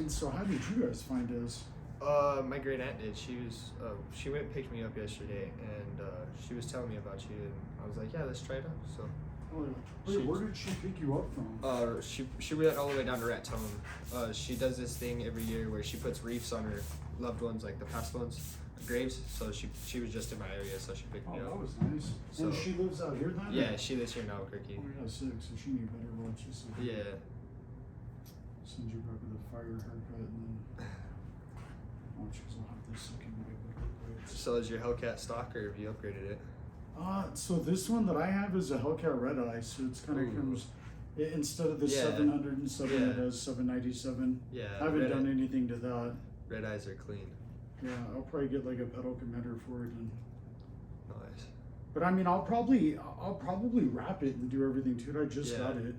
And so how did you guys find us? My great aunt did. She went and picked me up yesterday, and she was telling me about you, and I was like, yeah, let's try it out. So. Oh, wait, where did she pick you up from? She went all the way down to Raton. She does this thing every year where she puts wreaths on her loved ones, like the past ones, graves. So she was just in my area, so she picked me up. Oh, that was nice. So, and she lives out here then? Yeah, she lives here in Albuquerque. Oh, yeah, sick. So she knew better well. Just yeah. Send you back with a fire haircut and then. Oh, jeez, I'll have this second one. So is your Hellcat stock, or have you upgraded it? So this one that I have is a Hellcat Redeye, so it's kind of comes instead of the 707, it has 797. Yeah, I haven't done anything to that. Red eyes are clean. Yeah, I'll probably get like a pedal commander for it. And nice. But I mean, I'll probably wrap it and do everything to it. I just got it.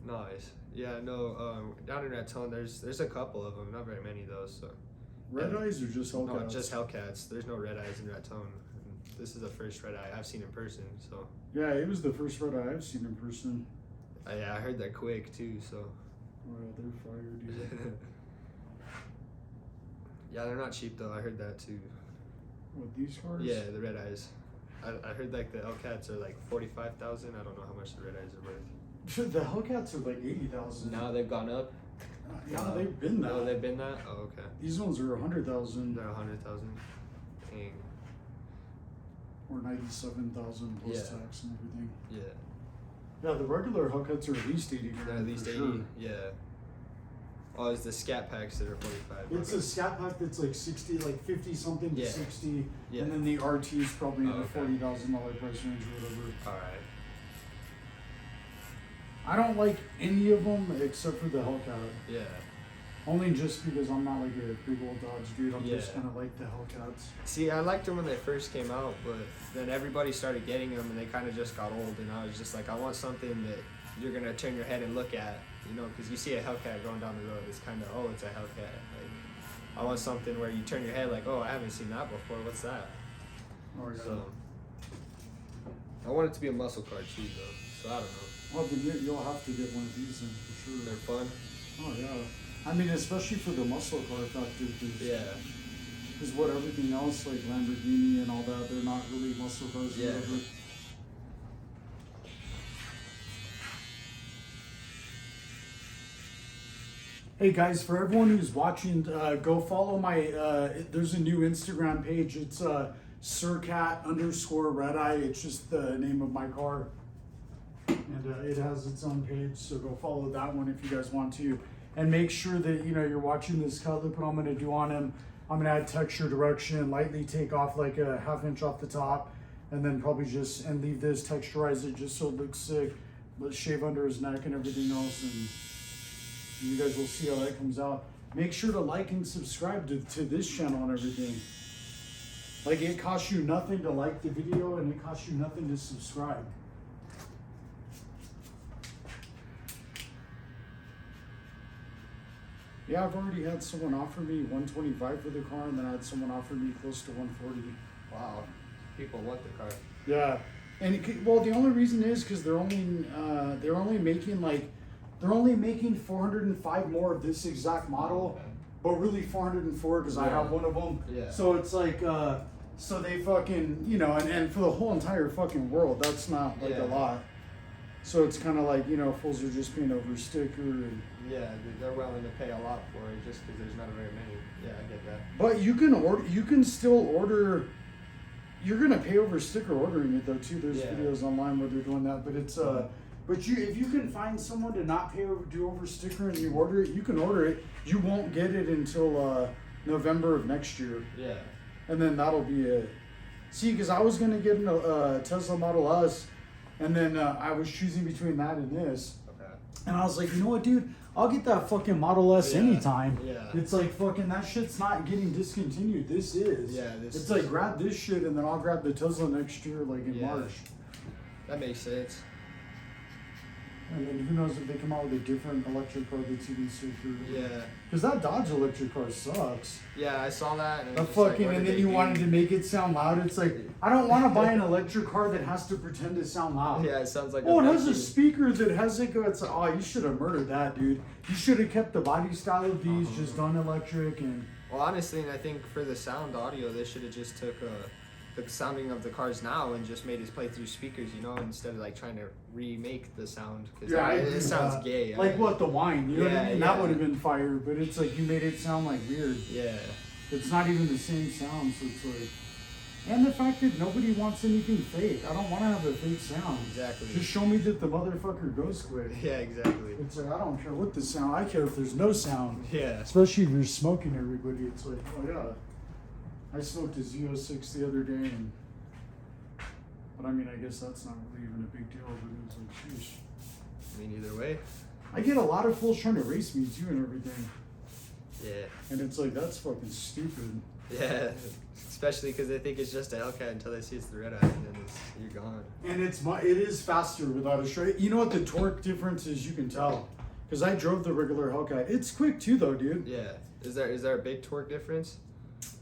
Nice. Yeah, no. Down in Raton, there's a couple of them, not very many though. So. Red eyes or just Hellcats? No, just Hellcats. There's no red eyes in Raton. This is the first red eye I've seen in person, so. Yeah, it was the first red eye I've seen in person. Yeah, I heard they're quick too, so. Oh yeah, they're fire, dude. Yeah, they're not cheap though. I heard that too. What, these cars? Yeah, the red eyes. I heard like the Hellcats are like 45,000. I don't know how much the red eyes are worth. The Hellcats are like 80,000. Now they've gone up. Yeah, they've been that. Oh, they've been that. Oh, okay. These ones are 100,000. They're 100,000. Dang. Or 97,000 plus tax and everything. Yeah. Yeah, the regular Hellcats are at least 80 grand. They're at least 80. Sure. Yeah. Oh, it's the scat packs that are 45. It's a scat pack that's like 60, like 50 something to 60. Yeah. And then the RT is probably in the $40,000 price range or whatever. All right. I don't like any of them except for the Hellcat. Yeah. Only just because I'm not like a big old Dodge dude. I'm just kind of like the Hellcats. See, I liked them when they first came out, but then everybody started getting them and they kind of just got old. And I was just like, I want something that you're going to turn your head and look at, you know, because you see a Hellcat going down the road. It's kind of, oh, it's a Hellcat. Like, I want something where you turn your head like, oh, I haven't seen that before. What's that? Oh, yeah. So, I want it to be a muscle car too, though. So I don't know. Well, then you'll have to get one of these in for sure. They're fun. Oh yeah, I mean especially for the muscle car factor. Because what everything else like Lamborghini and all that, they're not really muscle cars. Yeah. Whatever. Hey guys, for everyone who's watching, go follow my. There's a new Instagram page. It's Hellcat_Redeye. It's just the name of my car. And it has its own page, so go follow that one if you guys want to. And make sure that you're watching this cut loop. What I'm going to do on him, I'm going to add texture, direction, lightly take off like a ½ inch off the top, and then probably just leave this, texturize it just so it looks sick, but shave under his neck and everything else, and you guys will see how that comes out. Make sure to like and subscribe to this channel and everything. Like, it costs you nothing to like the video, and it costs you nothing to subscribe. Yeah, I've already had someone offer me $125 for the car, and then I had someone offer me close to $140. Wow, people want the car. Yeah, and well, the only reason is because they're only making 405 more of this exact model, but really 404 because I have one of them. Yeah. So it's like, so they fucking, and for the whole entire fucking world, that's not like a lot. So it's kind of like, fools are just paying over sticker and. Yeah, they're willing to pay a lot for it just because there's not very many. Yeah, I get that. But you can still order. You're gonna pay over sticker ordering it though too. There's videos online where they're doing that, but it's but if you can find someone to not do over sticker and you order it, you can order it. You won't get it until November of next year. Yeah. And then that'll be it. See, because I was gonna get a Tesla Model S, and then I was choosing between that and this. Okay. And I was like, you know what, dude? I'll get that fucking Model S anytime. Yeah. It's like fucking that shit's not getting discontinued. This is. Yeah. It's like grab this shit and then I'll grab the Tesla next year, like in March. That makes sense. And then who knows if they come out with a different electric car that's even safer. Yeah. Because that Dodge electric car sucks. Yeah, I saw that. And, The fucking, and then you wanted to make it sound loud. It's like, I don't want to buy an electric car that has to pretend to sound loud. Yeah, it sounds like. Oh, it has a speaker that has it go. It's like, oh, you should have murdered that, dude. You should have kept the body style of these, just done electric and. Well, honestly, and I think for the sound audio, they should have just took the sounding of the cars now and just made it play through speakers, you know, instead of like trying to remake the sound because it sounds gay. Like what, the whine? You know what I mean? That yeah. would have been fire, but it's like you made it sound like weird. Yeah. It's not even the same sound, so it's like. And the fact that nobody wants anything fake. I don't want to have a fake sound. Exactly. Just show me that the motherfucker goes quick. Yeah, exactly. It's like, I don't care what the sound. I care if there's no sound. Yeah. Especially if you're smoking everybody. It's like, oh yeah. I smoked a Z06 the other day, and but I mean, I guess that's not really even a big deal, but it was like, sheesh. I mean, either way. I get a lot of fools trying to race me too and everything. Yeah. And it's like, that's fucking stupid. Yeah. Especially because they think it's just a Hellcat until they see it's the Redeye, and then you're gone. And it is faster without a straight. You know what the torque difference is? You can tell. Because I drove the regular Hellcat. It's quick too, though, dude. Yeah. Is there a big torque difference?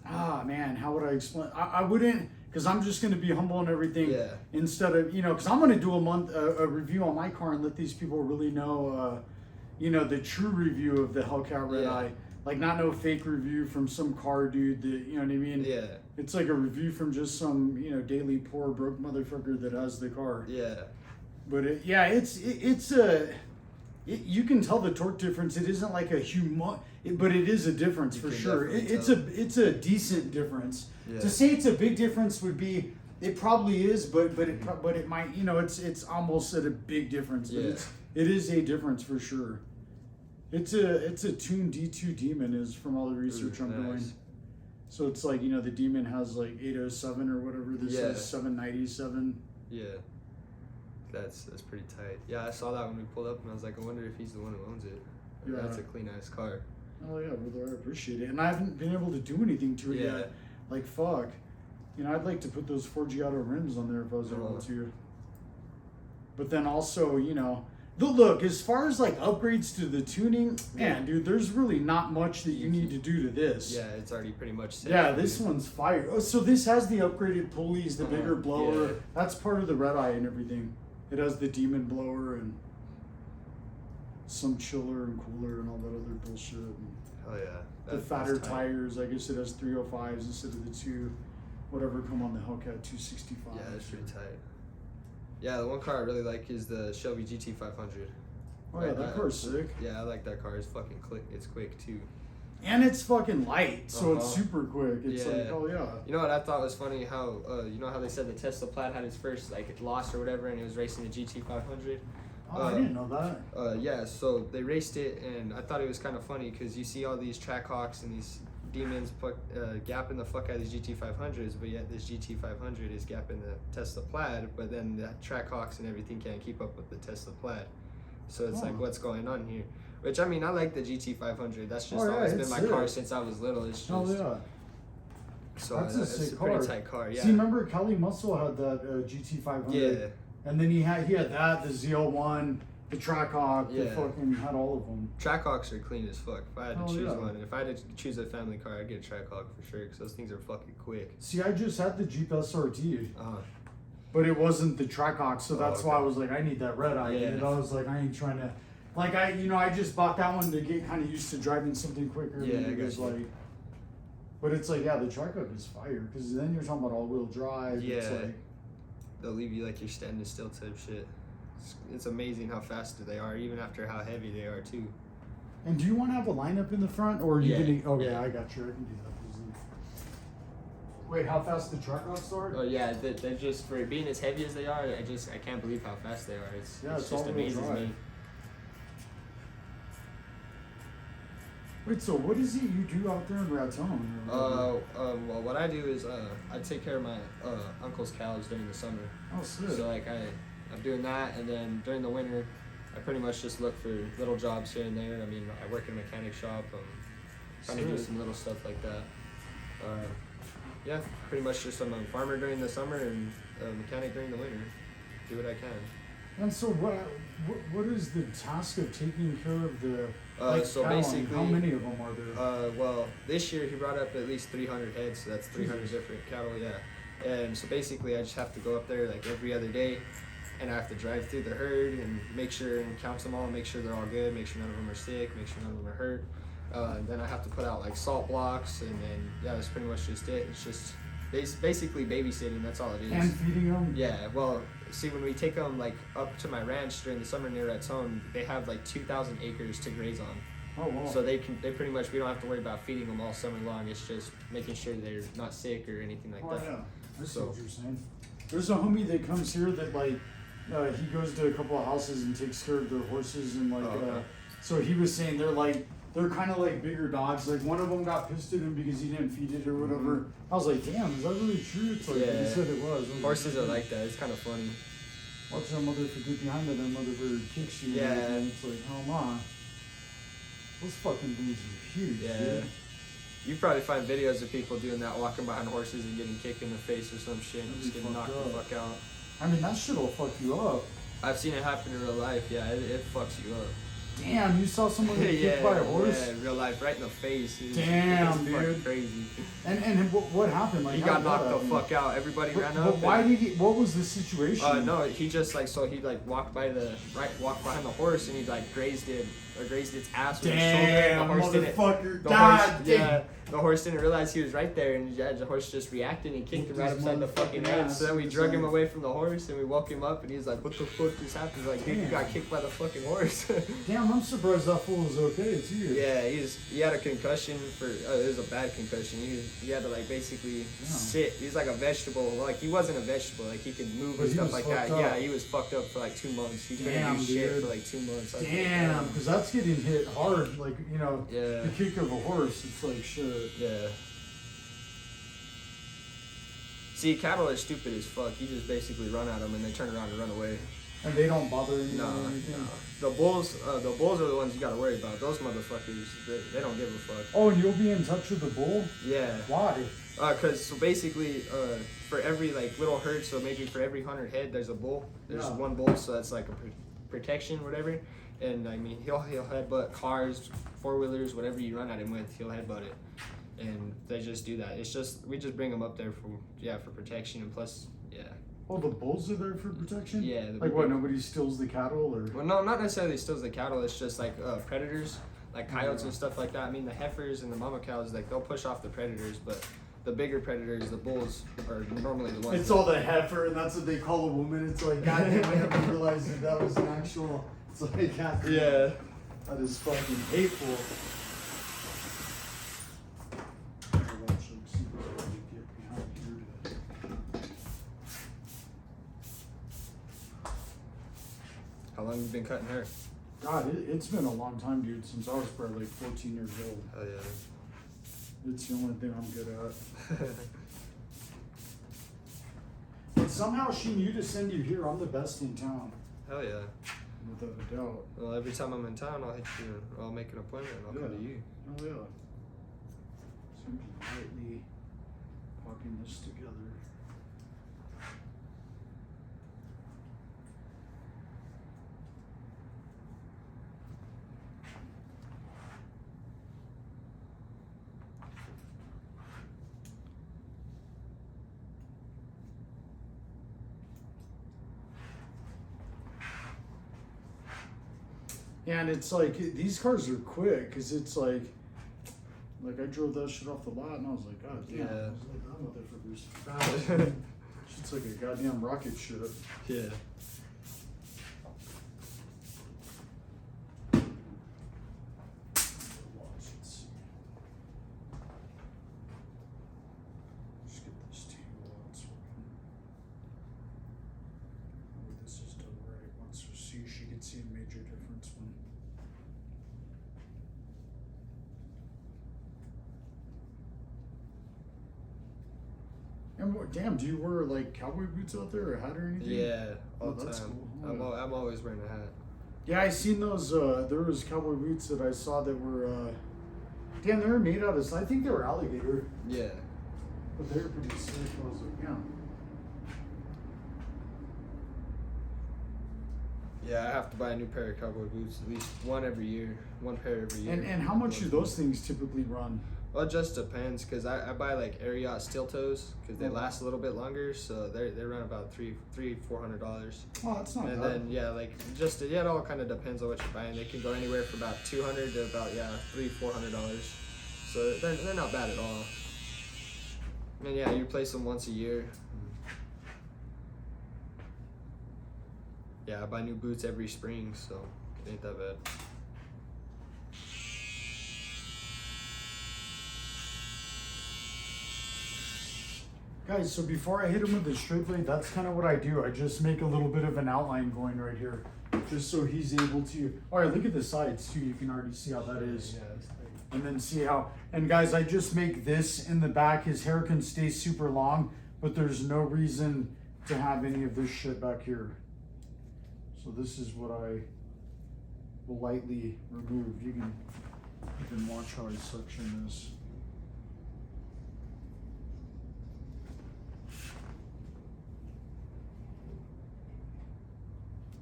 Ah, man, how would I explain? I wouldn't, because I'm just going to be humble and everything. Yeah. Instead of, you know, because I'm going to do a review on my car and let these people really know, you know, the true review of the Hellcat Redeye. Yeah. Like, not no fake review from some car dude that, you know what I mean? Yeah. It's like a review from just some, you know, daily poor broke motherfucker that has the car. Yeah. But you can tell the torque difference. It isn't like but it is a difference for sure. It's a decent difference. Yeah. To say it's a big difference would be, it probably is, but it might, you know, it's almost at a big difference. But Yeah. it is a difference for sure. It's a tuned D2 Demon is from all the research I'm doing. So it's like, you know, the Demon has like 807 or whatever. This is 797. Yeah. That's pretty tight. Yeah, I saw that when we pulled up, and I was like, I wonder if he's the one who owns it. Yeah. That's a clean ass car. Oh yeah, brother, I appreciate it. And I haven't been able to do anything to it yet. Like, fuck. You know, I'd like to put those 4Giotto rims on there if I was able to. But then also, you know, look, as far as like upgrades to the tuning, man, dude, there's really not much that you need to do to this. Yeah, it's already pretty much set. Yeah, this one's fire. Oh, so this has the upgraded pulleys, the bigger blower. Yeah. That's part of the Redeye and everything. It has the Demon blower and some chiller and cooler and all that other bullshit. And Oh yeah. the fatter tires, I guess it has 305s instead of the two, whatever come on the Hellcat 265. Yeah, that's pretty tight. Yeah, the one car I really like is the Shelby GT500. Oh yeah, that car's sick. Yeah, I like that car. It's fucking quick. It's quick too. And it's fucking light, so it's super quick. It's like, oh yeah. You know what I thought was funny? How you know how they said the Tesla Plaid had its first like loss or whatever, and it was racing the GT500. Oh, I didn't know that. Yeah, so they raced it, and I thought it was kind of funny because you see all these Trackhawks and these Demons gapping the fuck out of these GT500s, but yet this GT500 is gapping the Tesla Plaid, but then the Trackhawks and everything can't keep up with the Tesla Plaid. So it's like, what's going on here? Which, I mean, I like the GT500. That's just always been my car since I was little. It's just, yeah. So that's a sick car. Pretty tight car, yeah. See, remember Kelly Muscle had that GT500? Yeah. And then he had that, the ZL1, the Trackhawk, the Yeah. fucking had all of them. Trackhawks are clean as fuck. If I had to choose yeah. one, if I had to choose a family car, I'd get a Trackhawk for sure because those things are fucking quick. See, I just had the Jeep SRT, Uh-huh. but it wasn't the Trackhawk, so that's okay. why I was like, I need that Redeye. Yeah. And I was like, I ain't trying to, like, I just bought that one to get kind of used to driving something quicker. Yeah, and I it was got you. like, but it's like, yeah, the Trackhawk is fire because then you're talking about all-wheel drive. Yeah. It's like, They'll leave you like you're standing still type shit. It's amazing how fast they are, even after how heavy they are too. and do you want to have a lineup in the front, or are you Yeah. gonna? Okay, Yeah. I got you. I can do that easily. Wait, how fast the Trackhawks are? Oh yeah, they're just, for being as heavy as they are, I can't believe how fast they are. It's it's just all-wheel amazes drive. me. Wait, so what is it you do out there in Raton? Well, what I do is I take care of my uncle's cows during the summer. Oh, sick. So like I'm doing that, and then during the winter, I pretty much just look for little jobs here and there. I mean, I work in a mechanic shop. Trying to do some little stuff like that. Yeah, pretty much just I'm a farmer during the summer and a mechanic during the winter. Do what I can. And so what is the task of taking care of the so cattle? basically, How many of them are there? Well, this year he brought up at least 300 heads, so that's 300 different cattle, yeah. And so basically, I just have to go up there like every other day, and I have to drive through the herd and make sure and count them all, make sure they're all good, make sure none of them are sick, make sure none of them are hurt. And then I have to put out like salt blocks, and then yeah, that's pretty much just it. It's just basically babysitting. That's all it is. And feeding them? Yeah. Well, see, when we take them like up to my ranch during the summer near Raton, they have like 2,000 acres to graze on. Oh wow. So they pretty much, we don't have to worry about feeding them all summer long. It's just making sure they're not sick or anything like that. Yeah. I see So- what you're saying. There's a homie that comes here that like he goes to a couple of houses and takes care of their horses and like okay. So he was saying they're kind of like bigger dogs. Like one of them got pissed at him because he didn't feed it or whatever. I was like, damn, is that really true? It's like Yeah. he said it was. I was Horses are like that. It's kind of funny. Watch that motherfucker get behind it and motherfucker kicks you. Yeah. And it's like, oh my. Those fucking dudes are huge. Yeah. Dude. You probably find videos of people doing that, walking behind horses and getting kicked in the face or some shit, and That'd just be getting knocked fucked the up. fuck out. I mean, that shit'll fuck you up. I've seen it happen in real life. Yeah, it fucks you up. Damn, you saw someone get yeah, kicked by a horse? yeah, in real life, right in the face. Damn, it's fucking dude. crazy. And what happened? Like He how got did that knocked the happen? fuck out. Everybody ran But up. why and- did he? What was the situation? No, he just like so he like walked behind the horse and he like grazed its ass with his shoulder. Damn, And the horse didn't. motherfucker! The God horse, damn. yeah, the horse didn't realize he was right there, and yeah, the horse just reacted and kicked him right His upside the fucking motherfucking head. ass. So then we drug him Like- away from the horse and we woke him up, and he's like, "What the fuck just happened?" He's like, "Dude, you got kicked by the fucking horse." Damn, I'm surprised that fool was okay too. Yeah, he had a concussion for it was a bad concussion. He had to like basically sit. He was like a vegetable. Like he wasn't a vegetable. Like he could move But and he stuff was like that. fucked up. Yeah, he was fucked up for like 2 months. He couldn't Damn, do shit dude. for like 2 months. I was like, Damn, because that's getting hit hard. Like Yeah. the kick of a horse. It's like shit. Yeah. See, cattle are stupid as fuck. You just basically run at them and they turn around and run away. And they don't bother anyone No, or anything. no. The bulls are the ones you gotta worry about. Those motherfuckers, they don't give a fuck. Oh, and you'll be in touch with the bull? Yeah. Why? Cause so basically, for every like little herd, so maybe for every 100 head, there's a bull. There's Yeah. one bull, so that's like a protection, whatever. And I mean, he'll headbutt cars, 4-wheelers, whatever you run at him with, he'll headbutt it. And they just do that. It's just we just bring them up there for protection, and plus, yeah. Oh, the bulls are there for protection? Yeah. Like what? Nobody steals the cattle or? Well, no, not necessarily steals the cattle. It's just like predators, like coyotes and stuff like that. I mean, the heifers and the mama cows, like they'll push off the predators, but the bigger predators, the bulls, are normally the ones. It's all the heifer, and that's what they call a woman. It's like, goddamn, I never realized that was an actual. It's like, goddamn. Yeah. That is fucking hateful. How long have you been cutting hair? God, it's been a long time, dude, since I was probably like 14 years old. Oh yeah. It's the only thing I'm good at. But somehow she knew to send you here. I'm the best in town, Hell yeah. without a doubt. Well, every time I'm in town, I'll hit you. I'll make an appointment and I'll come to you. Oh yeah. So I'm quietly popping this together. And it's like these cars are quick because it's like I drove that shit off the lot and I was like, God damn, Yeah. I was like, that motherfucker's fast. Shit's like a goddamn rocket ship. Yeah. Just get this tangle out so this is done right. Once she can see a major difference when. And damn, do you wear like cowboy boots out there or a hat or anything? Yeah. All the that's time. cool. I'm always wearing a hat. Yeah, I seen those. There was cowboy boots that I saw that were. Damn, they were made out of. I think they were alligator, Yeah. but they were pretty sick. I was like, yeah. Yeah, I have to buy a new pair of cowboy boots, at least one every year, one pair every year. And how much do those things typically run? Well, it just depends, because I buy like Ariat steel toes, because they last a little bit longer, so they run about $400. Oh, that's not and bad. then yeah, like just it all kind of depends on what you're buying. They can go anywhere from about $200 to about $300-$400. So they're not bad at all. And yeah, you replace them once a year. Yeah, I buy new boots every spring, so it ain't that bad. Guys, so before I hit him with the straight blade, that's kind of what I do. I just make a little bit of an outline going right here, just so he's able to. All right, look at the sides too. You can already see how that is. Yeah, that's tight. And then see how, and guys, I just make this in the back. His hair can stay super long, but there's no reason to have any of this shit back here. So this is what I will lightly remove. You can watch how I suction this.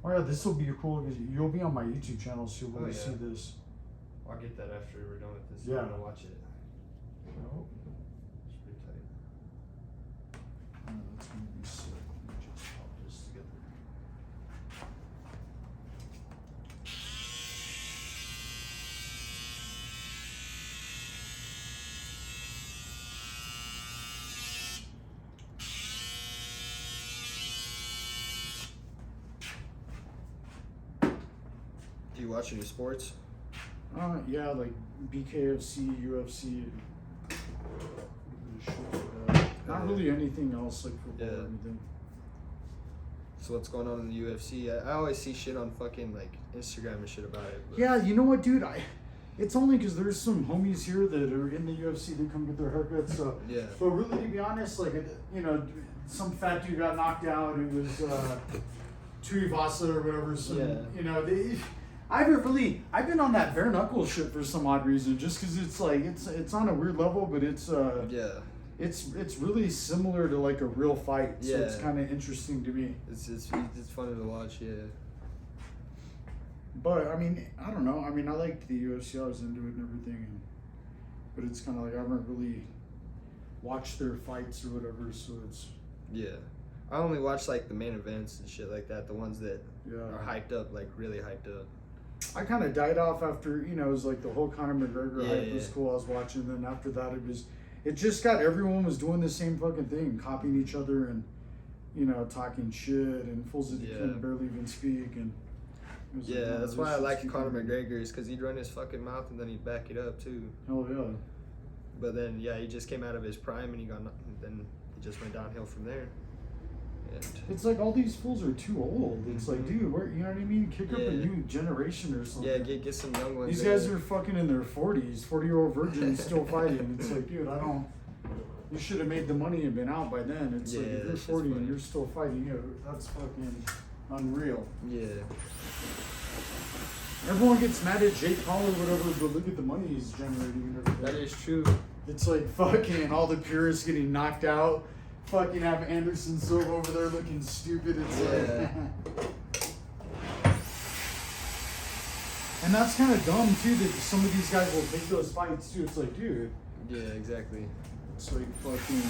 Oh yeah, this will be cool because you'll be on my YouTube channel, so you'll really see this. I'll get that after we're done with this. Yeah. I'm gonna watch it. Oh, It's pretty tight. that's gonna be sick. Let me just pop this together. Do you watch any sports? Yeah, like BKFC, UFC, shit like that. Not really anything else like football or anything. So what's going on in the UFC? I always see shit on fucking like Instagram and shit about it. But Yeah, you know what, dude? It's only because there's some homies here that are in the UFC that come get their haircuts. So yeah. But really, to be honest, like some fat dude got knocked out. It was Tuivasa or whatever. So I've been on that bare knuckle shit for some odd reason, just because it's like it's on a weird level, but it's it's really similar to like a real fight. So it's kind of interesting to me. It's funny to watch, yeah. But I mean, I don't know. I mean, I liked the UFC. I was into it and everything, but it's kind of like I haven't really watched their fights or whatever. So it's I only watch like the main events and shit like that, the ones that are hyped up, like really hyped up. I kind of died off after, it was like the whole Conor McGregor hype was cool. I was watching, and then after that, it just got, everyone was doing the same fucking thing, copying each other and, talking shit, and fools that couldn't barely even speak. And it was that's why I like Conor McGregor, is because he'd run his fucking mouth and then he'd back it up too. Oh yeah. But then he just came out of his prime and then he just went downhill from there. And it's like all these fools are too old. It's like, dude, you know what I mean? Kick up a new generation or something. Yeah, get some young ones. These guys are fucking in their 40s, 40-year-old virgins still fighting. It's like, dude, you should have made the money and been out by then. It's like, if you're 40 and you're still fighting, that's fucking unreal. Yeah. Everyone gets mad at Jake Paul or whatever, but look at the money he's generating and everything. That is true. It's like fucking all the purists getting knocked out. Fucking have Anderson Silva over there looking stupid. It's like, and that's kind of dumb too that some of these guys will take those fights too. It's like, dude. Yeah, exactly. It's like fucking.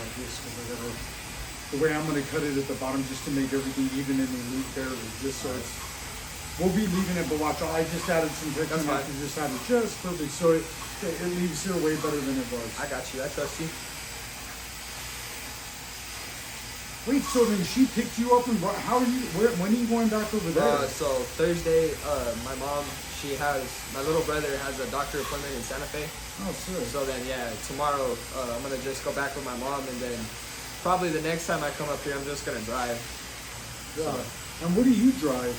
Like this, the way I'm gonna cut it at the bottom just to make everything even and leave barely, just so it's. We'll be leaving it, but watch. I just added some pictures. I just had it just perfect, so it leaves here way better than it was. I got you. I trust you. Wait, so then she picked you up and how are you? When are you going back over there? So Thursday, my little brother has a doctor appointment in Santa Fe. Oh, sick. So then, tomorrow I'm gonna just go back with my mom, and then probably the next time I come up here, I'm just gonna drive. Yeah. And what do you drive?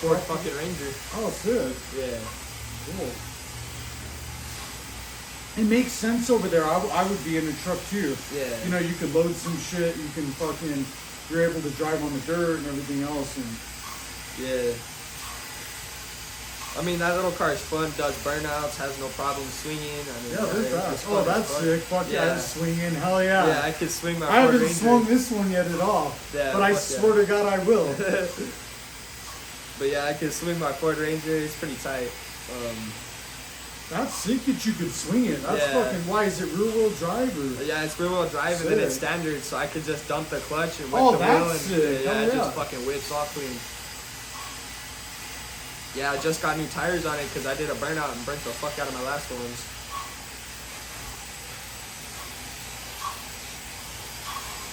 Ford fucking Ranger. Oh, sick. Yeah. Cool. It makes sense over there. I would be in a truck too. Yeah. You could load some shit. You can you're able to drive on the dirt and everything else. And yeah. I mean, that little car is fun, does burnouts, has no problem swinging. I mean, Yeah, they're fast. it's fun, Oh, that's it's fun. sick. Fuck yeah, it's swinging. Hell yeah. Yeah, I could swing my I Ford haven't Ranger. swung this one yet at all. Yeah, but I fuck swear to God I will. But yeah, I could swing my Ford Ranger. It's pretty tight. That's sick that you could swing it. That's fucking, why is it rear wheel drive or? Yeah, it's rear wheel drive and then it's standard, so I could just dump the clutch and whip the wheel and sick. it just fucking whips off clean. Yeah, I just got new tires on it because I did a burnout and burnt the fuck out of my last ones.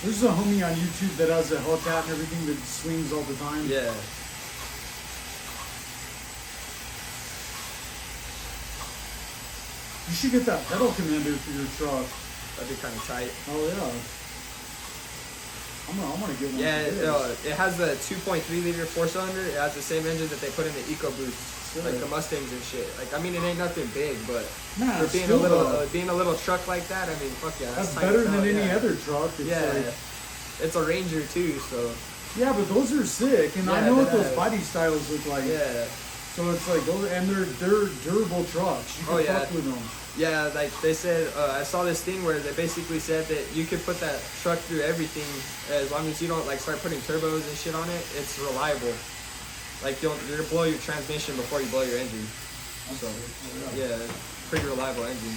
There's a homie on YouTube that has a Hellcat and everything that swings all the time. Yeah. You should get that pedal commander for your truck. That'd be kind of tight. Oh yeah. I'm gonna get one. Yeah, it has the 2.3 liter 4-cylinder. It has the same engine that they put in the EcoBoost, like the Mustangs and shit. Like, I mean, it ain't nothing big, but for being a little truck like that, I mean, fuck yeah. That's better than any other truck. It's it's a Ranger too, so. Yeah, but those are sick, and I know what those body styles look like. Yeah. So it's like those, and they're durable trucks. You can fuck with them. Yeah, like they said, I saw this thing where they basically said that you could put that truck through everything as long as you don't like start putting turbos and shit on it. It's reliable. Like you're gonna blow your transmission before you blow your engine. So yeah, pretty reliable engine.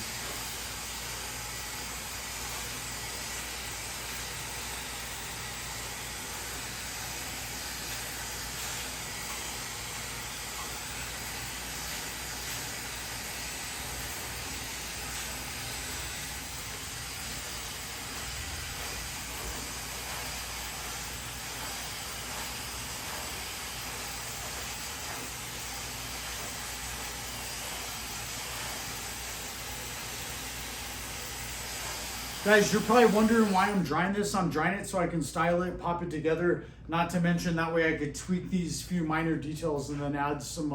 Guys, you're probably wondering why I'm drying this. I'm drying it so I can style it, pop it together. Not to mention that way I could tweak these few minor details and then add some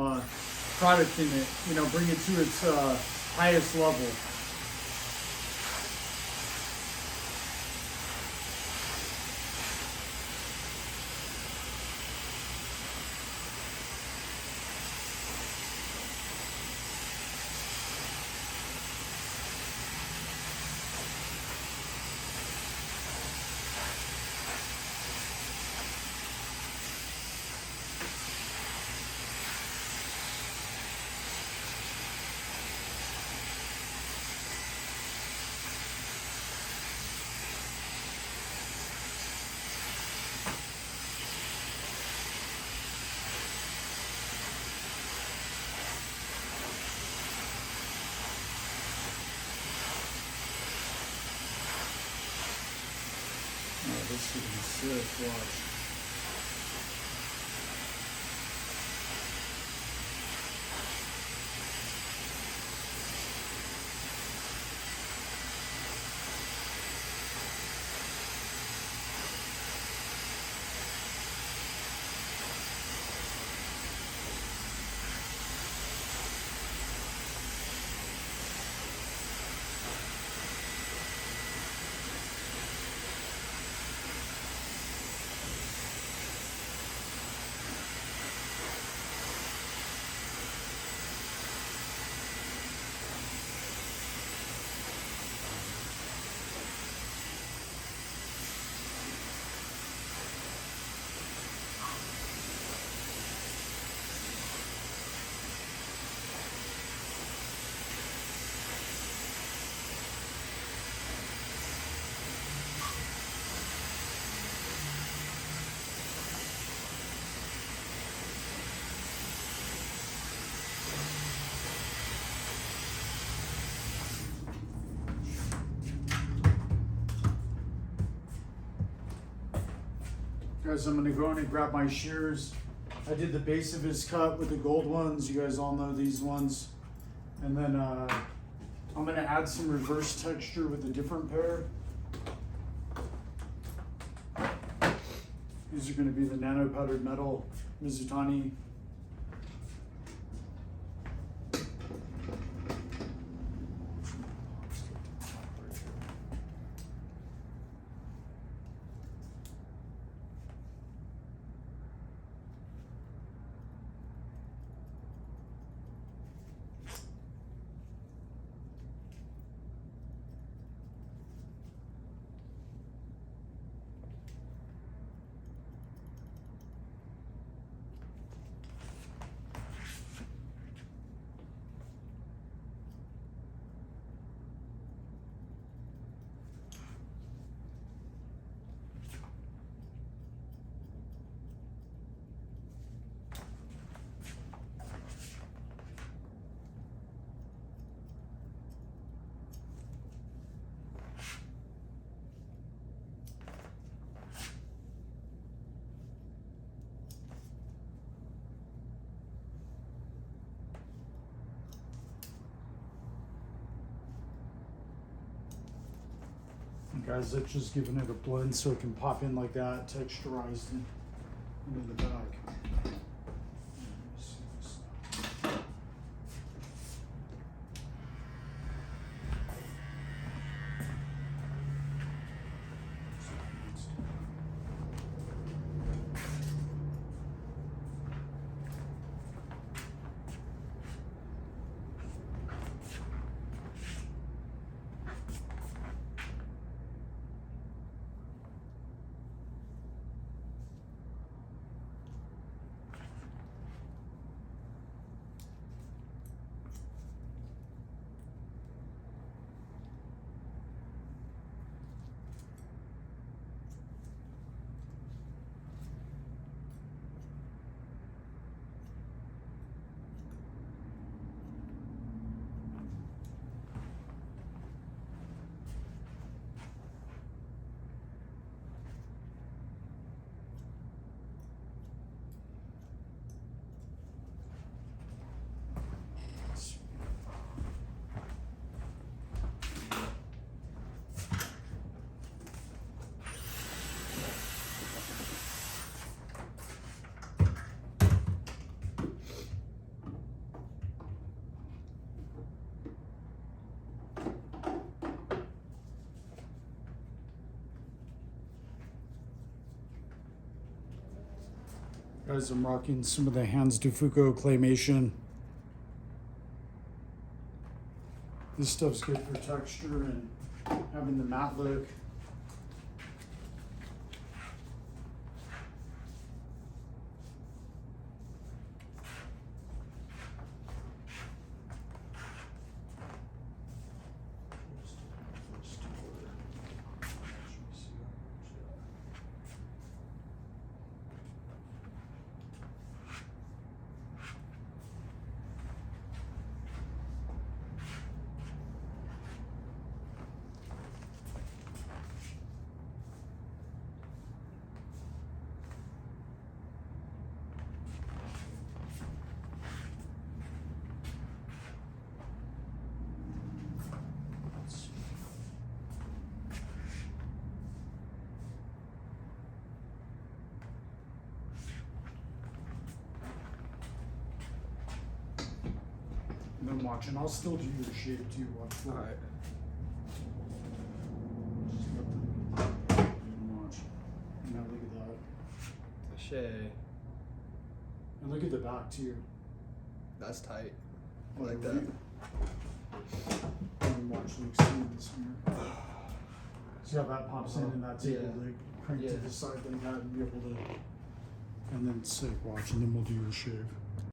product in it. You know, bring it to its highest level. This should be sick, watch. Guys, I'm gonna go in and grab my shears. I did the base of his cut with the gold ones. You guys all know these ones. And then I'm gonna add some reverse texture with a different pair. These are gonna be the nano powdered metal Mizutani. Guys, that's just giving it a blend so it can pop in like that, texturized into the back. Let me see this now. Guys, I'm rocking some of the Hans DeFuco claymation. This stuff's good for texture and having the matte look. And then watch, and I'll still do your shape too. Watch for Alright. Watch. Now look at that. Shay. And look at the back too. That's tight. I Like like that. And watch, look, see this mirror. See how that pops in and that's able Yeah. to crank to Yeah. the side like that and be able to, and then sick, watch, and then we'll do your shave.